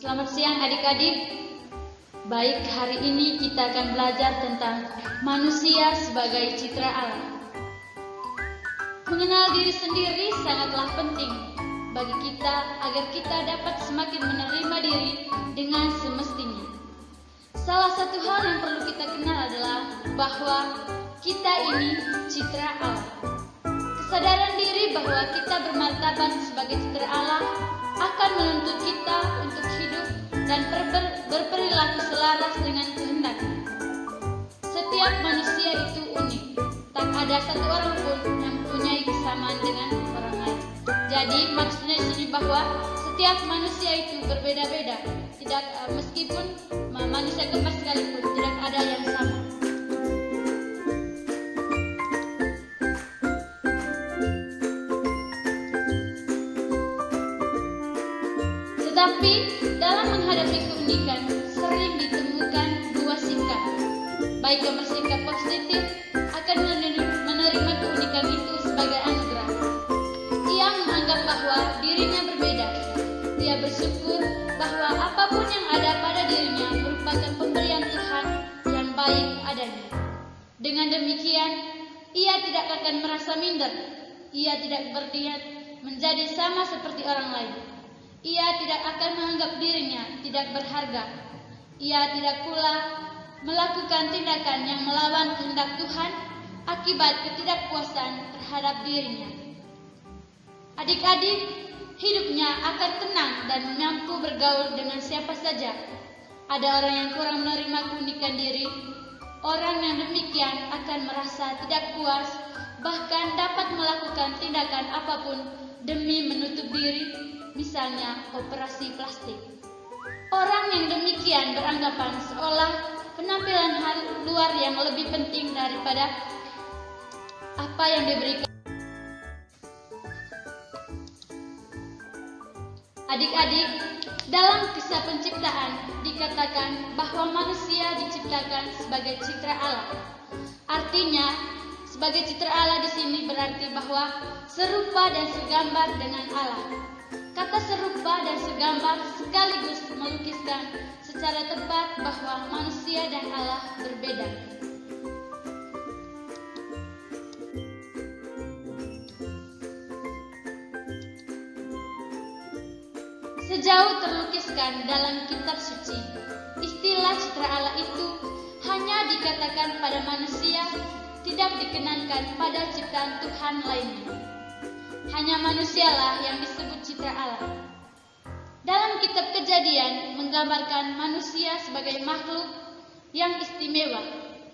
Selamat siang adik-adik. Baik, hari ini kita akan belajar tentang manusia sebagai citra Allah. Mengenal diri sendiri sangatlah penting bagi kita agar kita dapat semakin menerima diri dengan semestinya. Salah satu hal yang perlu kita kenal adalah bahwa kita ini citra Allah. Kesadaran diri bahwa kita bermartabat sebagai citra Allah akan menuntut kita untuk hidup dan berperilaku selaras dengan kehendaknya. Setiap manusia itu unik, tak ada satu orang pun yang mempunyai kesamaan dengan orang lain. Jadi maksudnya di sini bahwa setiap manusia itu berbeda-beda, tidak meskipun manusia kembar sekalipun tidak ada yang sama. Tetapi dalam menghadapi keunikan sering ditemukan dua sikap. Baik yang bersikap positif akan menerima keunikan itu sebagai anugerah. Ia menganggap bahwa dirinya berbeda. Ia bersyukur bahwa apapun yang ada pada dirinya merupakan pemberian Tuhan yang baik adanya. Dengan demikian, ia tidak akan merasa minder. Ia tidak berniat menjadi sama seperti orang lain. Ia tidak akan menganggap dirinya tidak berharga. Ia tidak pula melakukan tindakan yang melawan kehendak Tuhan akibat ketidakpuasan terhadap dirinya. Adik-adik, hidupnya akan tenang dan mampu bergaul dengan siapa saja. Ada orang yang kurang menerima keunikan diri. Orang yang demikian akan merasa tidak puas, bahkan dapat melakukan tindakan apapun demi menutup diri. Misalnya operasi plastik. Orang yang demikian beranggapan seolah penampilan luar yang lebih penting daripada apa yang diberikan. Adik-adik, dalam kisah penciptaan dikatakan bahwa manusia diciptakan sebagai citra Allah. Artinya, sebagai citra Allah di sini berarti bahwa serupa dan segambar dengan Allah. Kata serupa dan segambar sekaligus melukiskan secara tepat bahwa manusia dan Allah berbeda. Sejauh terlukiskan dalam kitab suci, istilah citra Allah itu hanya dikatakan pada manusia, tidak dikenankan pada ciptaan Tuhan lainnya. Hanya manusialah yang disebut citra Allah. Dalam kitab Kejadian menggambarkan manusia sebagai makhluk yang istimewa.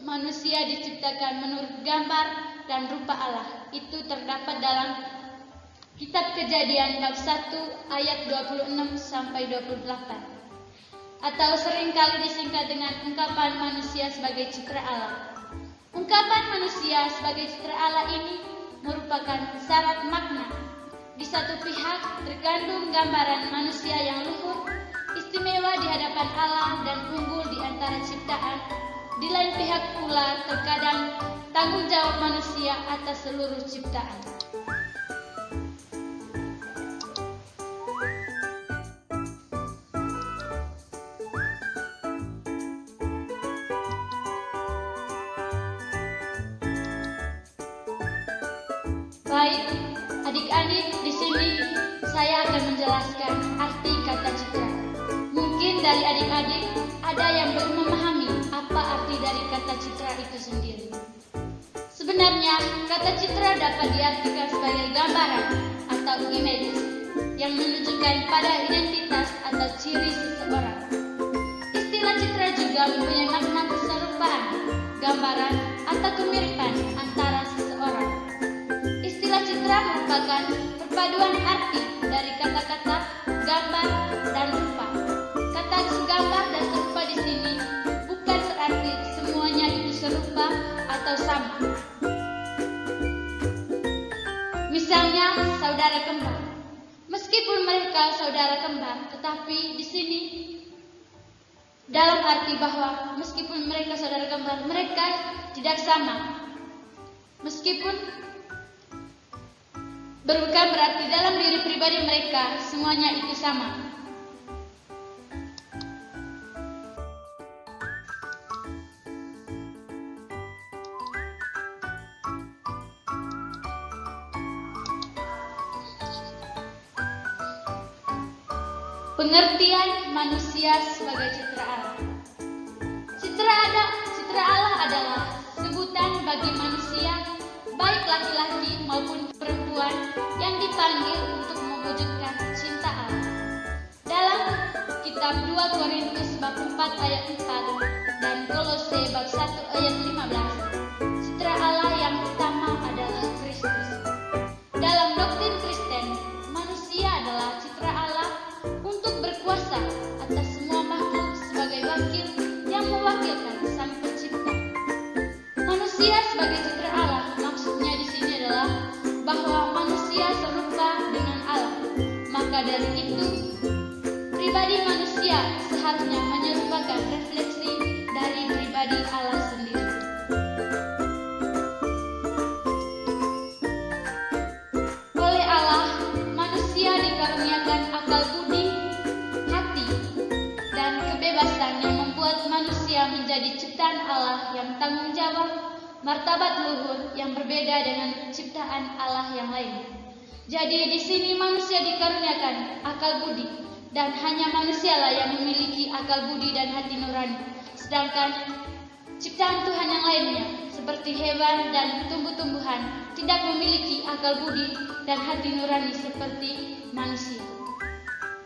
Manusia diciptakan menurut gambar dan rupa Allah. Itu terdapat dalam kitab Kejadian bab 1 ayat 26 sampai 28. Atau seringkali disingkat dengan ungkapan manusia sebagai citra Allah. Ungkapan manusia sebagai citra Allah ini merupakan syarat makna. Di satu pihak terkandung gambaran manusia yang luhur, istimewa di hadapan Allah dan unggul di antara ciptaan. Di lain pihak pula terkadang tanggung jawab manusia atas seluruh ciptaan. Baik, adik-adik, di sini saya akan menjelaskan arti kata citra. Mungkin dari adik-adik ada yang belum memahami apa arti dari kata citra itu sendiri. Sebenarnya, kata citra dapat diartikan sebagai gambaran atau image yang menunjukkan pada identitas atau ciri seseorang. Istilah citra juga mempunyai makna keserupaan, gambaran atau kemiripan antara seseorang. Istilah citra merupakan perpaduan arti dari kata-kata gambar dan rupa. Kata gambar dan serupa di sini bukan berarti semuanya itu serupa atau sama. Misalnya saudara kembar. Meskipun mereka saudara kembar, tetapi di sini dalam arti bahwa meskipun mereka saudara kembar, mereka tidak sama. Meskipun bukan berarti dalam diri pribadi mereka semuanya itu sama. Pengertian manusia sebagai citra Allah. Citra Allah adalah sebutan bagi manusia, baik laki-laki maupun perempuan, yang dipanggil untuk mewujudkan cinta Allah. Dalam kitab 2 Korintus bab 4 ayat 4 dan Kolose bab 1 ayat 15, citra Allah yang utama adalah Kristus. Dalam doktrin Kristen, manusia adalah citra Allah untuk berkuasa atas semua makhluk sebagai wakil yang mewakilkan Sang Pencipta. Manusia sebagai citra Allah, maksudnya di sini adalah bahwa manusia serupa dengan Allah. Maka dari itu, pribadi manusia seharusnya menyerupakan refleksi dari pribadi Allah sendiri. Oleh Allah, manusia dikaruniakan akal budi, hati, dan kebebasan yang membuat manusia menjadi ciptaan Allah yang tanggung jawab, martabat luhur yang berbeda dengan ciptaan Allah yang lain. Jadi di sini manusia dikaruniakan akal budi, dan hanya manusialah yang memiliki akal budi dan hati nurani. Sedangkan ciptaan Tuhan yang lainnya, seperti hewan dan tumbuh-tumbuhan, tidak memiliki akal budi dan hati nurani seperti manusia.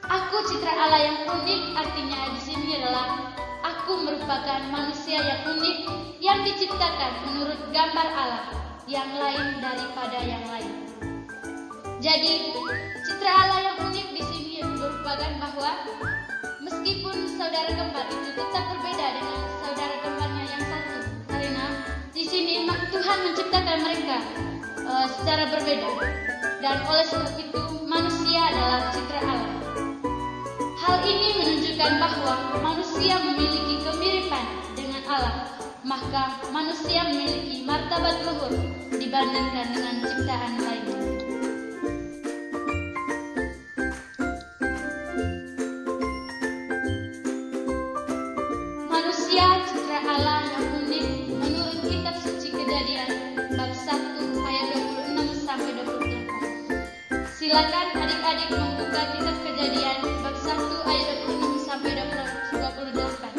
Aku citra Allah yang unik, artinya di sini adalah aku merupakan manusia yang unik yang diciptakan menurut gambar Allah yang lain daripada yang lain. Jadi, citra Allah yang unik di sini merupakan bahwa meskipun saudara kembar itu tetap berbeda dengan saudara kembarnya yang satu, karena di sini Tuhan menciptakan mereka secara berbeda, dan oleh sebab itu manusia adalah citra Allah. Hal ini menunjukkan bahwa manusia memiliki kemiripan dengan Allah, maka manusia memiliki martabat luhur dibandingkan dengan ciptaan lainnya. Manusia citra Allah yang unik menurut kitab suci Kejadian bab 1 ayat 26 sampai 28. Silakan adik-adik membuka kitab Kejadian bab 1 ayat 26 sampai 28.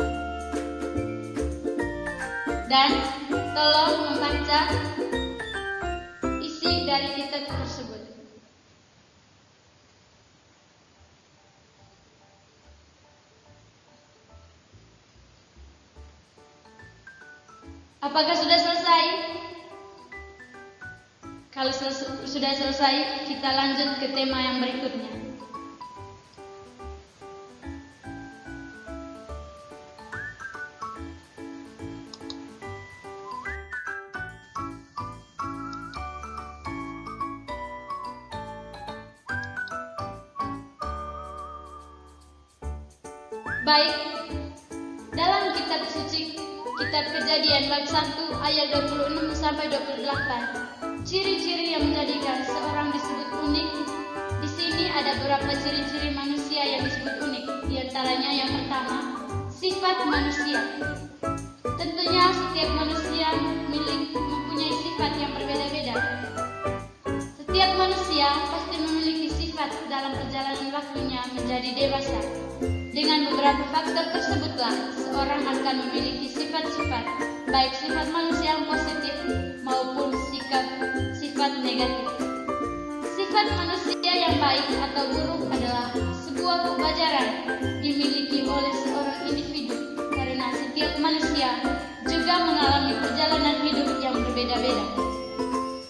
Dan tolong membaca isi dari kitab tersebut. Apakah sudah selesai? Kalau sudah selesai, kita lanjut ke tema yang berikutnya. Baik, dalam kitab suci kitab Kejadian bab 1 ayat 26 sampai 28, ciri-ciri yang menjadikan seorang disebut unik. Di sini ada beberapa ciri-ciri manusia yang disebut unik. Di antaranya yang pertama, sifat manusia. Tentunya setiap manusia mempunyai sifat yang berbeda-beda. Setiap manusia pasti memiliki sifat dalam perjalanan waktunya menjadi dewasa. Dengan beberapa faktor tersebutlah seorang akan memiliki sifat-sifat, baik sifat manusia yang positif maupun sifat negatif. Sifat manusia yang baik atau buruk adalah sebuah kewajaran dimiliki oleh seorang individu, karena setiap manusia juga mengalami perjalanan hidup yang berbeda-beda.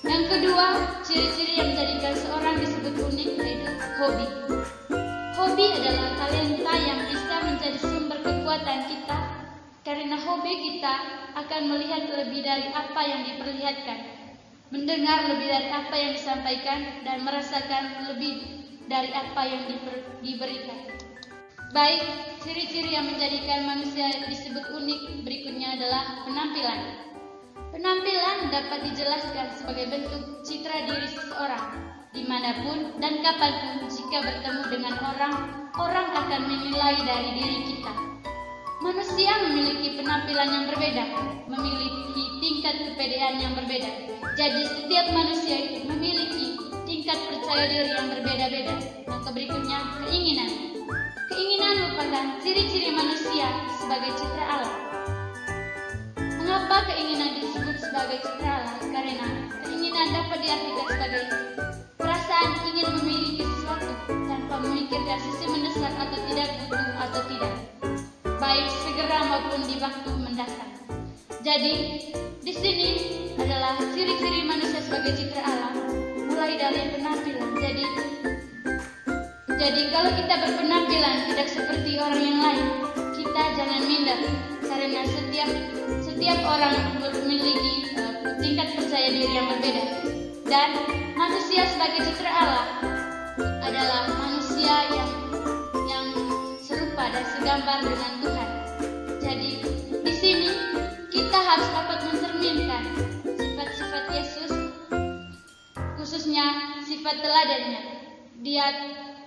Yang kedua, ciri-ciri yang menjadikan seorang disebut unik yaitu hobi. Hobi adalah talenta yang bisa menjadi sumber kekuatan kita, karena hobi kita akan melihat lebih dari apa yang diperlihatkan, mendengar lebih dari apa yang disampaikan, dan merasakan lebih dari apa yang diberikan. Baik, ciri-ciri yang menjadikan manusia disebut unik berikutnya adalah penampilan. Penampilan dapat dijelaskan sebagai bentuk citra diri seseorang. Dimanapun dan kapanpun jika bertemu dengan orang akan menilai dari diri kita. Manusia memiliki penampilan yang berbeda, memiliki tingkat kepedean yang berbeda. Jadi setiap manusia itu memiliki tingkat percaya diri yang berbeda-beda. Maka berikutnya keinginan. Keinginan merupakan ciri-ciri manusia sebagai citra Allah. Mengapa keinginan disebut sebagai citra Allah? Karena keinginan dapat diartikan sebagai perasaan ingin memiliki sesuatu tanpa memikirkan sisi mendesak atau tidak, butuh atau tidak, baik segera maupun di waktu mendatang. Jadi, di sini adalah ciri-ciri manusia sebagai citra Allah, mulai dari penampilan. Jadi kalau kita berpenampilan tidak seperti orang yang lain, kita jangan minder, karena setiap orang memiliki tingkat percaya diri yang berbeda. Dan manusia sebagai citra Allah adalah manusia yang serupa dan segambar dengan Tuhan. Jadi di sini kita harus dapat mencerminkan sifat-sifat Yesus, khususnya sifat teladannya. Dia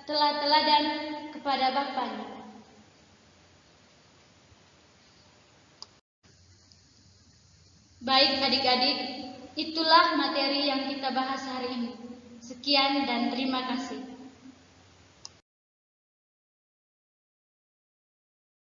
telah teladan kepada Bapaknya. Baik adik-adik, itulah materi yang kita bahas hari ini. Sekian dan terima kasih.